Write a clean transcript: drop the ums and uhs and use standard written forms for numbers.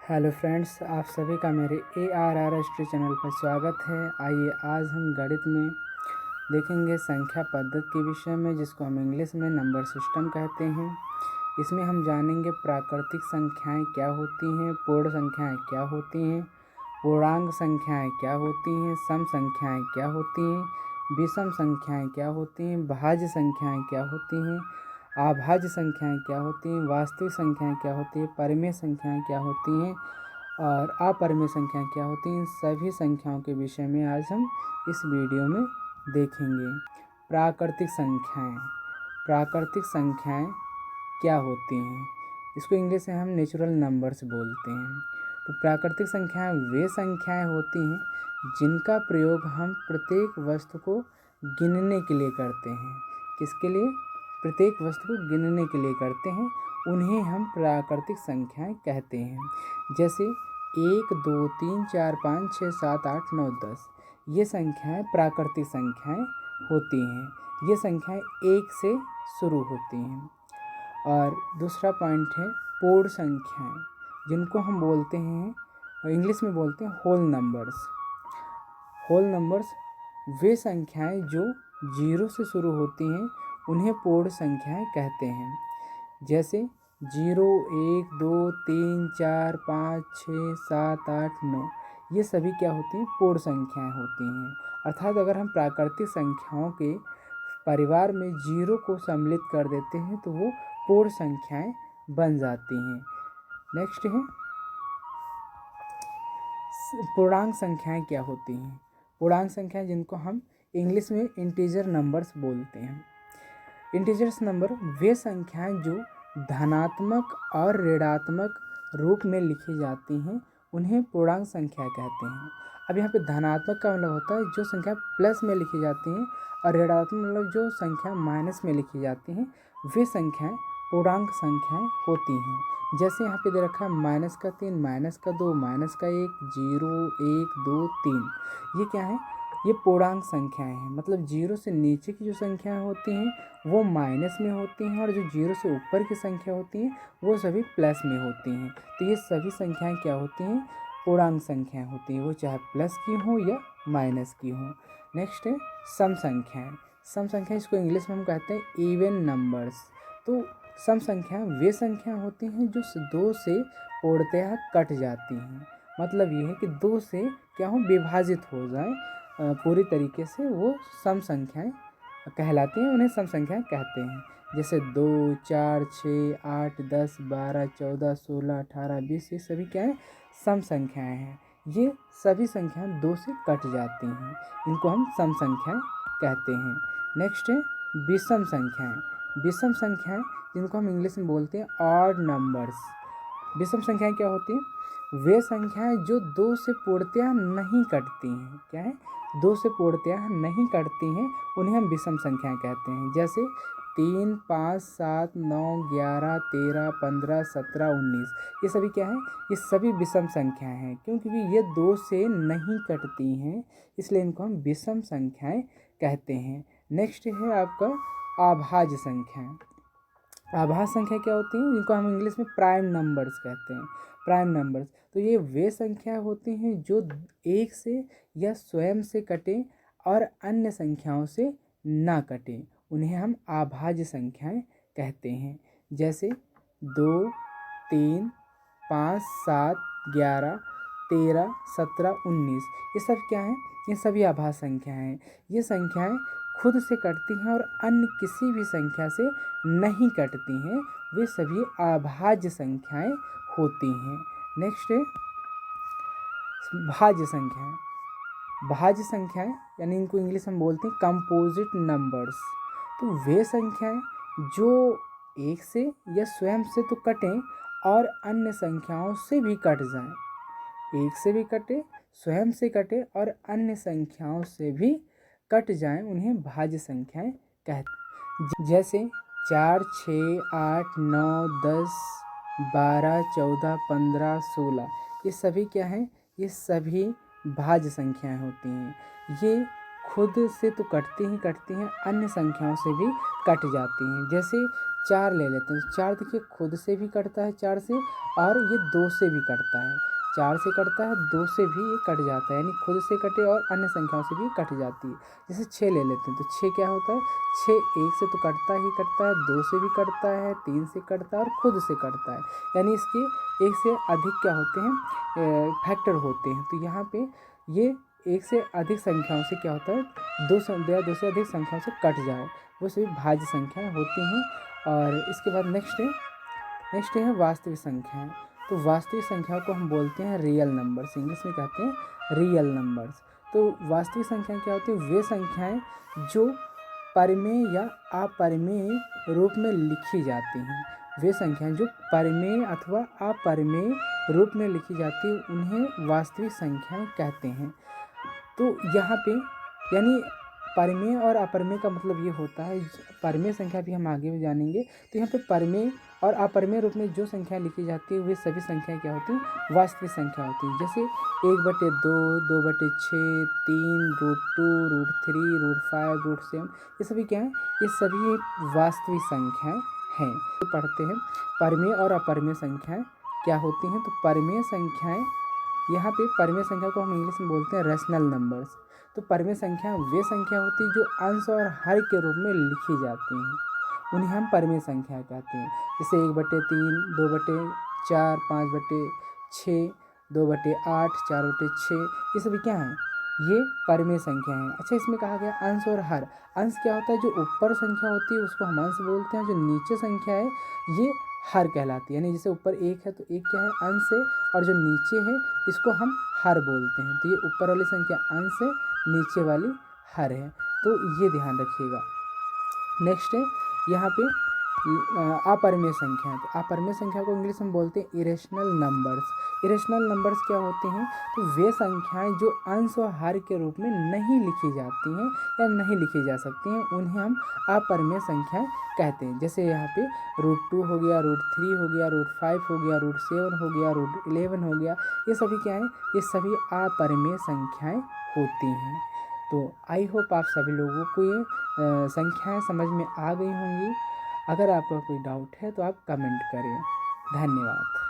Hello friends, आप सभी का मेरे ARR हिस्ट्री चैनल पर स्वागत है। आइए आज हम गणित में देखेंगे संख्या पद्धति के विषय में, जिसको हम इंग्लिश में नंबर सिस्टम कहते हैं। इसमें हम जानेंगे प्राकृतिक संख्याएं क्या होती हैं, पूर्ण संख्याएं क्या होती हैं, पूर्णांक संख्याएं क्या होती हैं, सम संख्याएं क्या होती हैं, विषम संख्याएं क्या होती हैं, भाज्य संख्याएं क्या होती हैं, अभाज्य संख्याएं क्या होती हैं, वास्तविक संख्याएं क्या होती हैं, परिमेय संख्याएं क्या होती हैं और अपरिमेय संख्याएं क्या होती हैं। सभी संख्याओं के विषय में आज हम इस वीडियो में देखेंगे। प्राकृतिक संख्याएं क्या होती हैं, इसको इंग्लिश में हम नेचुरल नंबर्स बोलते हैं। तो प्राकृतिक संख्याएं वे संख्याएं होती हैं जिनका प्रयोग हम प्रत्येक वस्तु को गिनने के लिए करते हैं। किसके लिए? प्रत्येक वस्तु को गिनने के लिए करते हैं, उन्हें हम प्राकृतिक संख्याएं कहते हैं। जैसे 1 2 3 4 5 6 7 8 9 10, ये संख्याएं प्राकृतिक संख्याएं होती हैं। ये संख्याएं 1 से शुरू होती हैं। और दूसरा पॉइंट है पूर्ण संख्याएं, जिनको हम बोलते हैं, इंग्लिश में बोलते हैं होल नंबर्स। होल नंबर्स वे संख्याएं जो 0 से शुरू होती हैं, उन्हें पूर्ण संख्याएं कहते हैं। जैसे 0 1 2 3 4 5 6 7 8 9, ये सभी क्या होती हैं? पूर्ण संख्याएं होती हैं। अर्थात अगर हम प्राकृतिक संख्याओं के परिवार में 0 को सम्मिलित कर देते हैं तो वो पूर्ण संख्याएं बन जाती हैं। नेक्स्ट है पूर्णांक संख्याएं क्या होती हैं। पूर्णांक संख्याएं जिनको हम इंग्लिश में इंटीजर नंबर्स बोलते हैं। इंटीजर्स नंबर वे संख्याएं जो धनात्मक और ऋणात्मक रूप में लिखी जाती हैं, उन्हें पूर्णांक संख्या कहते हैं। अब यहाँ पे धनात्मक का मतलब होता है जो संख्या प्लस में लिखी जाती हैं, और ऋणात्मक मतलब जो संख्या माइनस में लिखी जाती हैं, वे संख्याएं पूर्णांक संख्याएं होती हैं। जैसे यहाँ पे दे रखा है -3, -2, -1, 0 1 2 3, ये क्या है? ये पूर्णांक संख्याएं हैं। मतलब 0 से नीचे की जो संख्याएं होती हैं वो माइनस में होती हैं, और जो 0 से ऊपर की संख्या होती हैं वो सभी प्लस में होती हैं। तो ये सभी संख्याएं क्या होती हैं? पूर्णांक संख्याएं होती हैं, वो चाहे प्लस की हो या माइनस की हो। नेक्स्ट है सम संख्याएं। सम संख्या, इसको इंग्लिश में हम कहते हैं इवन नंबर्स। तो सम संख्याएं वे संख्या होती हैं जो 2 से पूर्णतः कट जाती हैं। मतलब ये है कि 2 से क्या हो, विभाजित हो जाए पूरी तरीके से, वो सम संख्याएं कहलाती हैं, उन्हें सम संख्याएं कहते हैं। जैसे 2 4 6 8 10 12 14 16 18 20, ये सभी क्या है? सम संख्याएं हैं। ये सभी संख्याएं 2 से कट जाती हैं, इनको हम सम संख्याएं कहते हैं। नेक्स्ट है विषम संख्याएं। विषम संख्याएं जिनको हम इंग्लिश में बोलते हैं ऑड नंबर्स। विषम संख्याएं क्या होती हैं? वे संख्याएं जो 2 से पूर्णतः नहीं कटती हैं। क्या है? 2 से पूर्णतः नहीं कटती हैं, उन्हें हम विषम संख्याएं कहते हैं। जैसे 3 5 7 9 11 13 15 17 19, ये सभी क्या है? ये सभी विषम संख्याएं हैं। क्योंकि ये 2 से नहीं कटती हैं, इसलिए इनको हम विषम संख्याएं कहते हैं। नेक्स्ट है आपका अभाज्य संख्याएं। अभाज्य संख्या क्या होती हैं? जिनको हम इंग्लिश में प्राइम नंबर्स कहते हैं। प्राइम नंबर्स, तो ये वे संख्या होती हैं जो 1 से या स्वयं से कटें और अन्य संख्याओं से ना कटें, उन्हें हम अभाज्य संख्याएं कहते हैं। जैसे 2 3 5 7 11 13 17 19, ये सब क्या हैं? ये सभी अभाज्य संख्याएं हैं। ये संख्याएं खुद से कटती हैं और अन्य किसी भी संख्या से नहीं कटती हैं, वे सभी अभाज्य संख्याएं होती हैं। नेक्स्ट है भाज्य संख्याएं। भाज्य संख्याएं यानी इनको इंग्लिश में बोलते हैं कंपोजिट नंबर्स। तो वे संख्याएं जो 1 से या स्वयं से तो कटें और अन्य संख्याओं से भी कट जाएं। 1 से भी कटे, स्वयं से कटे और अन्य संख्याओं से भी कट जाएं, उन्हें भाज्य संख्याएं कहते हैं। जैसे 4 6 8 9 10 12 14 15 16, ये सभी क्या हैं? ये सभी भाज्य संख्याएं होती हैं। ये खुद से तो कटती ही कटती हैं, अन्य संख्याओं से भी कट जाती हैं। जैसे 4 ले लेते हैं। 4 देखिए खुद से भी कटता है 4 से, और ये 2 से भी कटता है। 4 से कटता है, 2 से भी ये कट जाता है, यानी खुद से कटे और अन्य संख्याओं से भी कट जाती है। जैसे 6 ले लेते हैं, तो 6 क्या होता है, 6 1 से तो कटता ही कटता है, 2 से भी कटता है, 3 से कटता है और खुद से कटता है, यानी इसके एक से अधिक क्या होते हैं, फैक्टर होते हैं। तो यहाँ पे ये एक से अधिक संख्याओं से क्या होता है, दो से अधिक संख्याओं से कट जाए, वो सभी भाज्य संख्याएं होती हैं। और इसके बाद नेक्स्ट है वास्तविक संख्याएं। तो वास्तविक संख्याओं को हम बोलते हैं रियल नंबर्स, इंग्लिश में कहते हैं रियल नंबर्स। तो वास्तविक संख्याएं क्या होती हैं, वे संख्याएं जो परिमेय या अपरिमेय रूप में लिखी जाती हैं। वे संख्याएं जो परिमेय अथवा अपरिमेय रूप में लिखी जाती है उन्हें वास्तविक संख्याएं कहते हैं। तो यहाँ पे यानी परिमेय और अपरिमेय का मतलब ये होता है, परिमेय संख्या भी हम आगे भी जानेंगे। तो यहाँ पे परिमेय और अपरिमेय रूप में जो संख्या लिखी जाती है वे सभी संख्याएं क्या होती हैं, वास्तविक संख्या होती हैं। जैसे 1/2, 2/6, 3, √2, √3, √5, √7, ये सभी क्या हैं, ये सभी वास्तविक संख्याएं हैं। तो पढ़ते हैं परिमेय और अपरिमेय संख्याएं क्या होती हैं। तो परिमेय संख्याएं, यहाँ पे परिमेय संख्या को हम इंग्लिश में बोलते हैं रैशनल नंबर्स। तो परिमेय संख्या वे संख्या होती है जो अंश और हर के रूप में लिखी जाती हैं, उन्हें हम परिमेय संख्या कहते हैं। जैसे 1/3, 2/4, 5/6, 2/8, 4/6, ये सभी क्या हैं, ये परिमेय संख्या हैं। अच्छा, इसमें कहा गया अंश और हर। अंश क्या होता है, जो ऊपर संख्या होती है उसको हम अंश बोलते हैं, जो नीचे संख्या है ये हर कहलाती है। यानी जैसे ऊपर 1 है तो 1 क्या है, अंश है, और जो नीचे है इसको हम हर बोलते हैं। तो ये ऊपर वाली संख्या अंश है, नीचे वाली हर है, तो ये ध्यान रखिएगा। नेक्स्ट है यहाँ पे अपरिमेय संख्या। तो अपरिमेय संख्या को इंग्लिश में बोलते हैं इरेशनल नंबर्स। इरेशनल नंबर्स क्या होते हैं, तो वे संख्याएं जो अंश और हर के रूप में नहीं लिखी जाती हैं या नहीं लिखी जा सकती हैं उन्हें हम अपरिमेय संख्याएं कहते हैं। जैसे यहाँ पे √2 हो गया, √3 हो गया, √5 हो गया, √7 हो गया, √11 हो गया, ये सभी क्या हैं, ये सभी अपरिमेय संख्याएं होती हैं। तो आई होप आप सभी लोगों को ये संख्याएं समझ में आ गई होंगी। अगर आपका कोई डाउट है तो आप कमेंट करें। धन्यवाद।